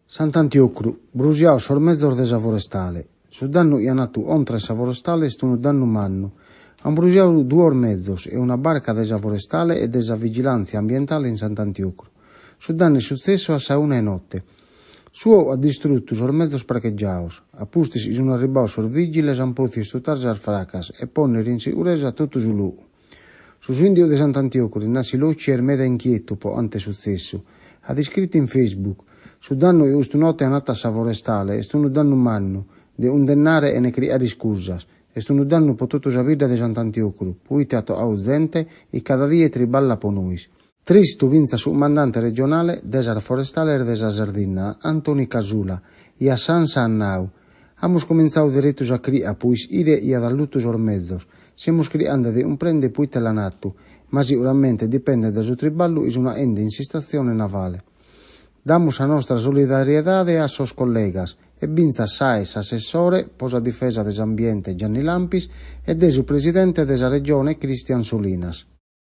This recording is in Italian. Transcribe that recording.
Sant'Antiochru, brusiao sormezzor de sa forestale. Su dannu ianatu ontra sa forestale stu un dannu mannu. Han brusiau 2 ormezzos e una barca de sa forestale e de sa vigilanza ambientale in Sant'Antiochru. Su dannu successo a sa 1 notte. Suo ha distrutto sormezzos parcheggiaos. A pustis is un arribau sor vigiles han pozi stutar sas fracas e ponere in sicurezza tutto su lu. Su indio de Sant'Antiochru nasi loci meda inquieto po ante successo. Ha iscritto in Facebook. Su dannu e ustu notte è nata sa forestale, est unu dannu mannu, de un dennare e ne criari scusas, est unu dannu potuto sa vida de Sant'Antiochru, pui teato ausente e cada die triballa po nuis. Tristu vinza su mandante regionale de sa forestale de sa Sardina, Antoni Casula, e a Sansa Annau. Amus comenzau direttus a cria, puis ire e ad allutus ormezzos. Semus criando de un prende pui telanattu, ma sicuramente dipende da su triballu is una ende in sistazione navale. Damos a nostra solidariedade a sos collegas e vinza Saes assessore posa difesa des ambiente Gianni Lampis e desu presidente desa regione Cristian Solinas.